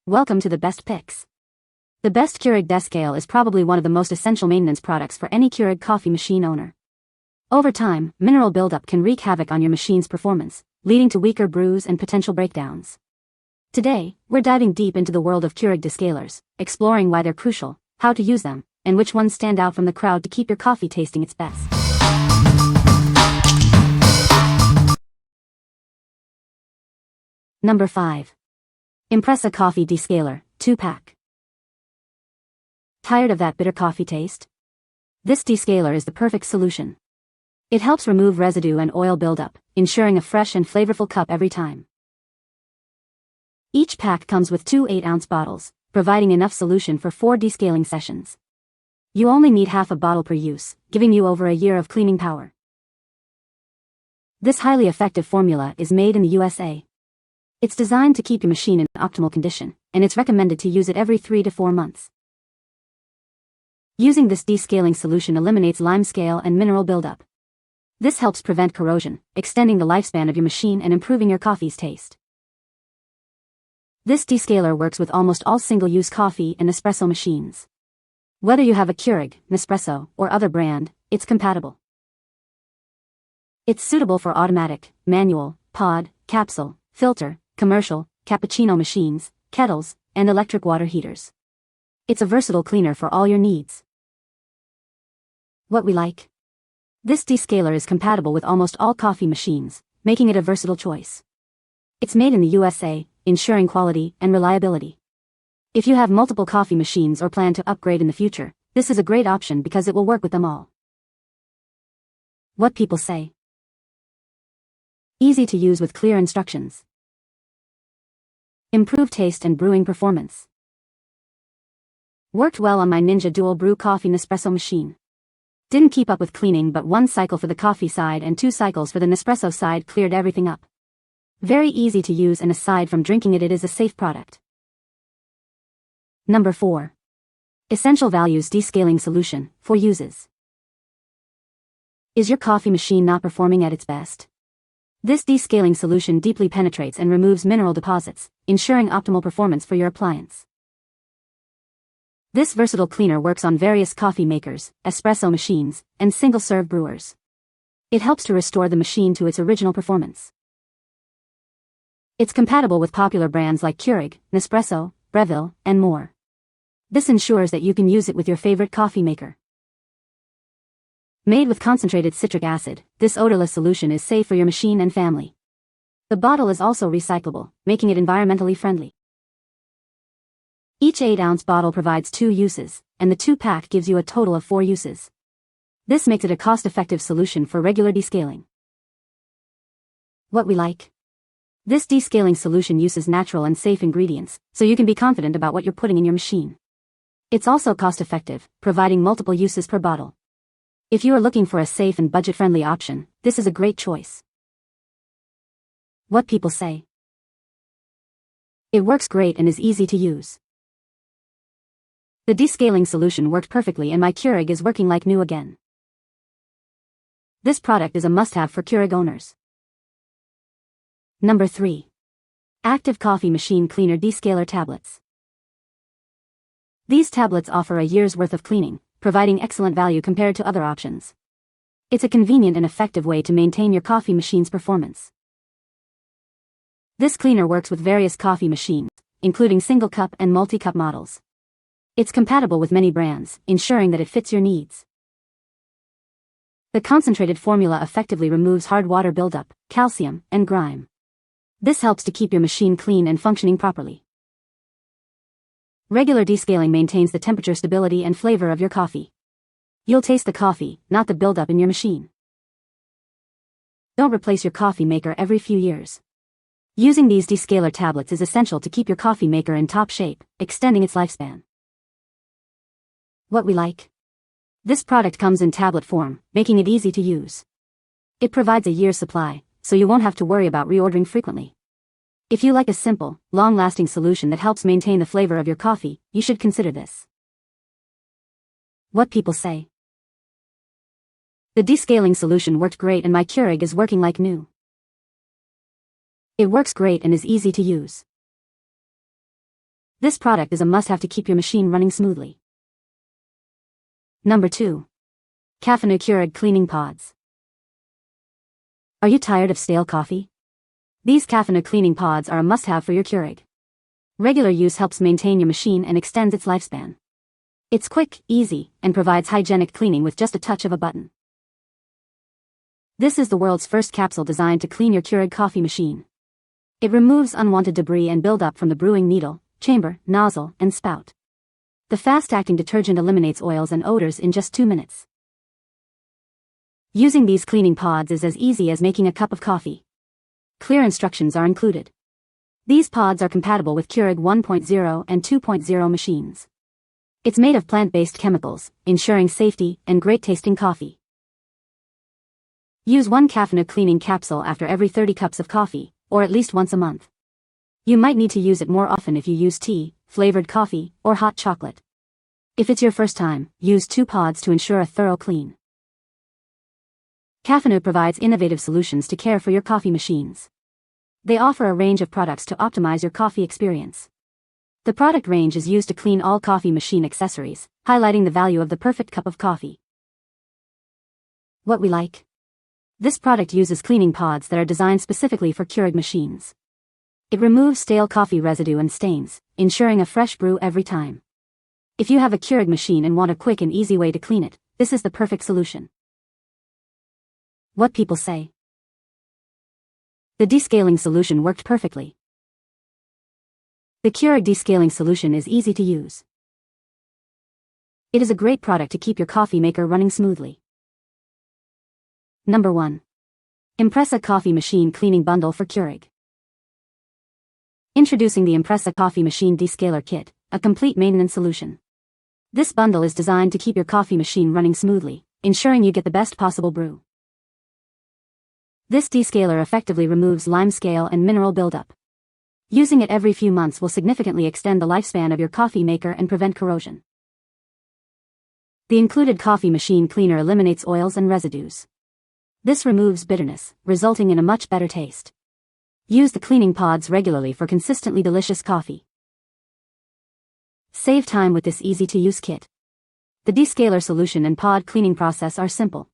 Welcome to the best picks. The best Keurig Descale is probably one of the most essential maintenance products for any Keurig coffee machine owner. Over time, mineral buildup can wreak havoc on your machine's performance, leading to weaker brews and potential breakdowns. Today, we're diving deep into the world of Keurig Descalers, exploring why they're crucial, how to use them, and which ones stand out from the crowd to keep your coffee tasting its best. Number 5. Impresa Coffee Descaler, 2-pack. Tired of that bitter coffee taste? This descaler is the perfect solution. It helps remove residue and oil buildup, ensuring a fresh and flavorful cup every time. Each pack comes with two 8-ounce bottles, providing enough solution for 4 descaling sessions. You only need half a bottle per use, giving you over a year of cleaning power. This highly effective formula is made in the USA. It's designed to keep your machine in optimal condition, and it's recommended to use it every 3 to 4 months. Using this descaling solution eliminates limescale and mineral buildup. This helps prevent corrosion, extending the lifespan of your machine and improving your coffee's taste. This descaler works with almost all single-use coffee and espresso machines. Whether you have a Keurig, Nespresso, or other brand, it's compatible. It's suitable for automatic, manual, pod, capsule, filter, commercial, cappuccino machines, kettles, and electric water heaters. It's a versatile cleaner for all your needs. What we like? This descaler is compatible with almost all coffee machines, making it a versatile choice. It's made in the USA, ensuring quality and reliability. If you have multiple coffee machines or plan to upgrade in the future, this is a great option because it will work with them all. What people say? Easy to use with clear instructions. Improved taste and brewing performance. Worked well on my Ninja Dual Brew Coffee Nespresso machine. Didn't keep up with cleaning, but 1 cycle for the coffee side and 2 cycles for the Nespresso side cleared everything up. Very easy to use, and aside from drinking it, it is a safe product. Number 4. Essential Values Descaling Solution, 4 uses. Is your coffee machine not performing at its best? This descaling solution deeply penetrates and removes mineral deposits, ensuring optimal performance for your appliance. This versatile cleaner works on various coffee makers, espresso machines, and single-serve brewers. It helps to restore the machine to its original performance. It's compatible with popular brands like Keurig, Nespresso, Breville, and more. This ensures that you can use it with your favorite coffee maker. Made with concentrated citric acid, this odorless solution is safe for your machine and family. The bottle is also recyclable, making it environmentally friendly. Each 8-ounce bottle provides 2 uses, and the 2-pack gives you a total of 4 uses. This makes it a cost-effective solution for regular descaling. What we like? This descaling solution uses natural and safe ingredients, so you can be confident about what you're putting in your machine. It's also cost-effective, providing multiple uses per bottle. If you are looking for a safe and budget-friendly option, this is a great choice. What people say? It works great and is easy to use. The descaling solution worked perfectly and my Keurig is working like new again. This product is a must-have for Keurig owners. Number 3. Active Coffee Machine Cleaner Descaler Tablets. These tablets offer a year's worth of cleaning, providing excellent value compared to other options. It's a convenient and effective way to maintain your coffee machine's performance. This cleaner works with various coffee machines, including single-cup and multi-cup models. It's compatible with many brands, ensuring that it fits your needs. The concentrated formula effectively removes hard water buildup, calcium, and grime. This helps to keep your machine clean and functioning properly. Regular descaling maintains the temperature stability and flavor of your coffee. You'll taste the coffee, not the buildup in your machine. Don't replace your coffee maker every few years. Using these descaler tablets is essential to keep your coffee maker in top shape, extending its lifespan. What we like? This product comes in tablet form, making it easy to use. It provides a year's supply, so you won't have to worry about reordering frequently. If you like a simple, long-lasting solution that helps maintain the flavor of your coffee, you should consider this. What people say? The descaling solution worked great and my Keurig is working like new. It works great and is easy to use. This product is a must-have to keep your machine running smoothly. Number 2. Caffenu Keurig Cleaning Pods. Are you tired of stale coffee? These Caffenu cleaning pods are a must-have for your Keurig. Regular use helps maintain your machine and extends its lifespan. It's quick, easy, and provides hygienic cleaning with just a touch of a button. This is the world's first capsule designed to clean your Keurig coffee machine. It removes unwanted debris and buildup from the brewing needle, chamber, nozzle, and spout. The fast-acting detergent eliminates oils and odors in just 2 minutes. Using these cleaning pods is as easy as making a cup of coffee. Clear instructions are included. These pods are compatible with Keurig 1.0 and 2.0 machines. It's made of plant-based chemicals, ensuring safety and great-tasting coffee. Use 1 Caffenu cleaning capsule after every 30 cups of coffee, or at least once a month. You might need to use it more often if you use tea, flavored coffee, or hot chocolate. If it's your first time, use 2 pods to ensure a thorough clean. Caffenu provides innovative solutions to care for your coffee machines. They offer a range of products to optimize your coffee experience. The product range is used to clean all coffee machine accessories, highlighting the value of the perfect cup of coffee. What we like. This product uses cleaning pods that are designed specifically for Keurig machines. It removes stale coffee residue and stains, ensuring a fresh brew every time. If you have a Keurig machine and want a quick and easy way to clean it, this is the perfect solution. What people say. The descaling solution worked perfectly. The Keurig Descaling solution is easy to use. It is a great product to keep your coffee maker running smoothly. Number 1. Impresa Coffee Machine Cleaning Bundle for Keurig. Introducing the Impresa Coffee Machine Descaler Kit, a complete maintenance solution. This bundle is designed to keep your coffee machine running smoothly, ensuring you get the best possible brew. This descaler effectively removes limescale and mineral buildup. Using it every few months will significantly extend the lifespan of your coffee maker and prevent corrosion. The included coffee machine cleaner eliminates oils and residues. This removes bitterness, resulting in a much better taste. Use the cleaning pods regularly for consistently delicious coffee. Save time with this easy-to-use kit. The descaler solution and pod cleaning process are simple.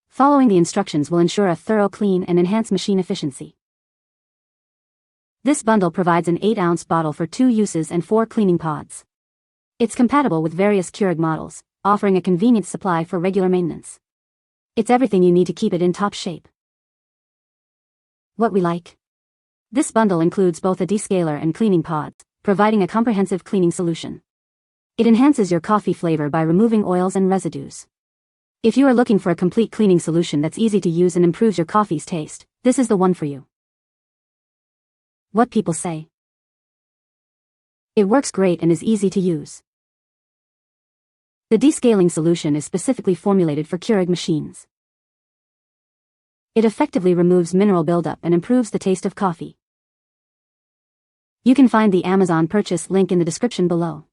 Following the instructions will ensure a thorough clean and enhance machine efficiency. This bundle provides an 8-ounce bottle for 2 uses and 4 cleaning pods. It's compatible with various Keurig models, offering a convenient supply for regular maintenance. It's everything you need to keep it in top shape. What we like. This bundle includes both a descaler and cleaning pods, providing a comprehensive cleaning solution. It enhances your coffee flavor by removing oils and residues. If you are looking for a complete cleaning solution that's easy to use and improves your coffee's taste, this is the one for you. What people say. It works great and is easy to use. The descaling solution is specifically formulated for Keurig machines. It effectively removes mineral buildup and improves the taste of coffee. You can find the Amazon purchase link in the description below.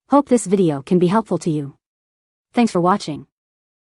Hope this video can be helpful to you. Thanks for watching.